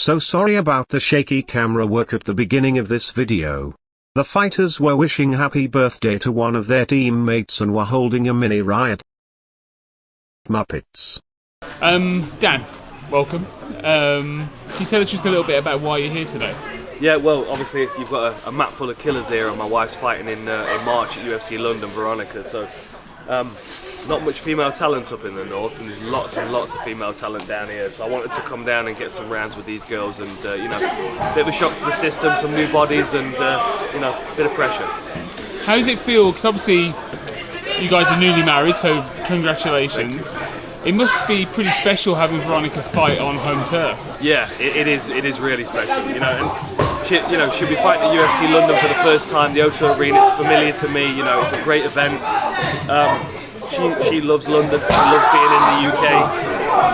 So sorry about the shaky camera work at the beginning of this video. The fighters were wishing happy birthday to one of their teammates and were holding a mini riot. Muppets. Dan, welcome. Can you tell us just a little bit about why you're here today? Yeah, well, obviously you've got a mat full of killers here, and my wife's fighting in March at UFC London, Veronica. So, not much female talent up in the north, and there's lots and lots of female talent down here. So I wanted to come down and get some rounds with these girls, and you know, a bit of a shock to the system, some new bodies, and you know, a bit of pressure. How does it feel? Because obviously you guys are newly married, so congratulations. It must be pretty special having Veronica fight on home turf. Yeah, it is really special. You know, and she'll be fighting at UFC London for the first time. The O2 Arena, it's familiar to me. You know, it's a great event. She loves London. She loves being in the UK.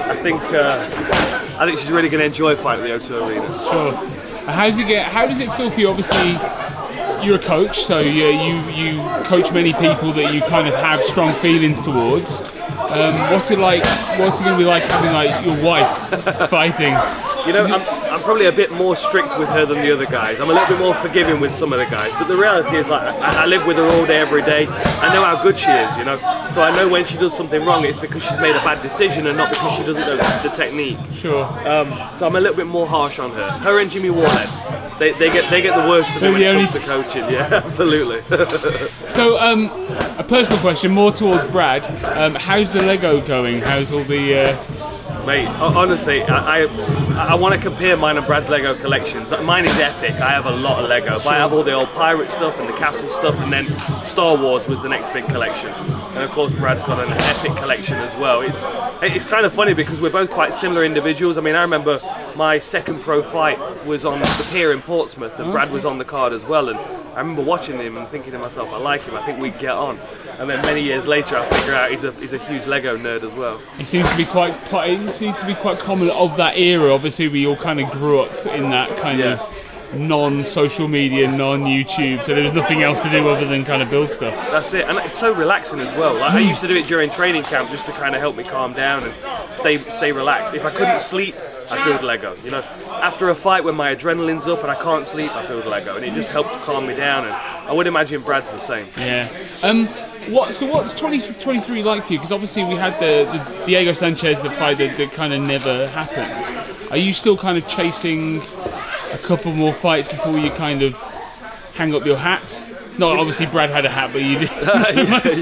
I think she's really going to enjoy fighting at the O2 Arena. Sure. How does it feel for you? Obviously, you're a coach, so you coach many people that you kind of have strong feelings towards. What's it like? What's it going to be like having like your wife fighting? You know, I'm probably a bit more strict with her than the other guys. I'm a little bit more forgiving with some of the guys. But the reality is, like, I live with her all day, every day. I know how good she is, you know. So I know when she does something wrong, it's because she's made a bad decision and not because she doesn't know the technique. Sure. So I'm a little bit more harsh on her. Her and Jimmy Warhead, they get the worst of me when it comes to coaching. Yeah, absolutely. So a personal question, more towards Brad. How's the Lego going? How's all the? Mate, honestly, I want to compare mine and Brad's Lego collections. Mine is epic. I have a lot of Lego, but I have all the old pirate stuff and the castle stuff, and then Star Wars was the next big collection. And of course, Brad's got an epic collection as well. It's kind of funny because we're both quite similar individuals. I mean, I remember my second pro fight was on the pier in Portsmouth, and Brad was on the card as well. And I remember watching him and thinking to myself, I like him. I think we'd get on. And then many years later, I figure out he's a huge Lego nerd as well. It seems to be quite common of that era. Obviously, we all kind of grew up in that kind of non-social media, non-YouTube, so there was nothing else to do other than kind of build stuff. That's it, and it's so relaxing as well. Like, I used to do it during training camp just to kind of help me calm down and stay relaxed. If I couldn't sleep, I build Lego. You know, after a fight when my adrenaline's up and I can't sleep, I build Lego, and it just helps calm me down. And I would imagine Brad's the same. Yeah. What's 2023 like for you? Because obviously we had the Diego Sanchez, the fight that kind of never happened. Are you still kind of chasing a couple more fights before you kind of hang up your hat? Not obviously Brad had a hat, but you did.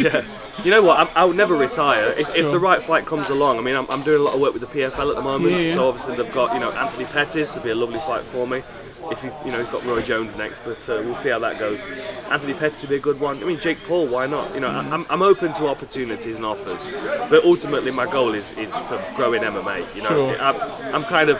Yeah. You know what? I would never retire if the right fight comes along. I mean, I'm doing a lot of work with the PFL at the moment, so obviously they've got Anthony Pettis. It'll be a lovely fight for me. If he's got Roy Jones next, but we'll see how that goes. Anthony Pettis will be a good one. I mean, Jake Paul, why not? You know, I'm open to opportunities and offers, but ultimately my goal is for growing MMA. You know,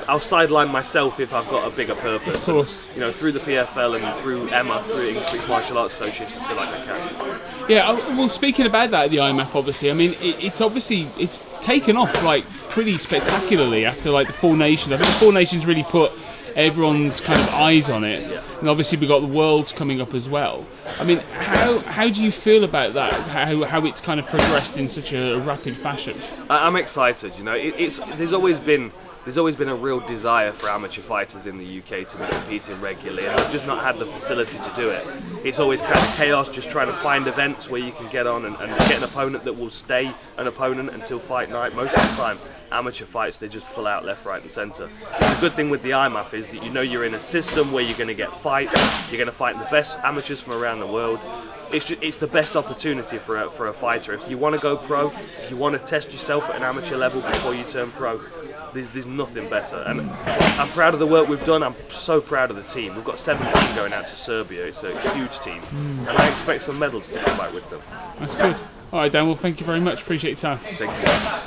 I'll sideline myself if I've got a bigger purpose. Of course. And, you know, through the PFL and through EMMA, through English Martial Arts Association, I feel like I can. Yeah. Well, speaking about that, the IMMAF, obviously, I mean, it's taken off like pretty spectacularly after like the Four Nations. I think the Four Nations really put everyone's kind of eyes on it, and obviously we've got the Worlds coming up as well. I mean, how do you feel about that? How it's kind of progressed in such a rapid fashion? I'm excited. You know, there's always been a real desire for amateur fighters in the UK to be competing regularly, and I've just not had the facility to do it. It's always kind of chaos, just trying to find events where you can get on and get an opponent that will stay an opponent until fight night. Most of the time, amateur fights, they just pull out left, right and centre. The good thing with the IMMAF is that you know you're in a system where you're going to get fights, you're going to fight the best amateurs from around the world. It's the best opportunity for a fighter. If you want to go pro, if you want to test yourself at an amateur level before you turn pro, there's nothing better. And I'm proud of the work we've done. I'm so proud of the team. We've got 17 going out to Serbia. It's a huge team, and I expect some medals to come back with them. That's good. All right, Dan. Well, thank you very much. Appreciate your time. Thank you.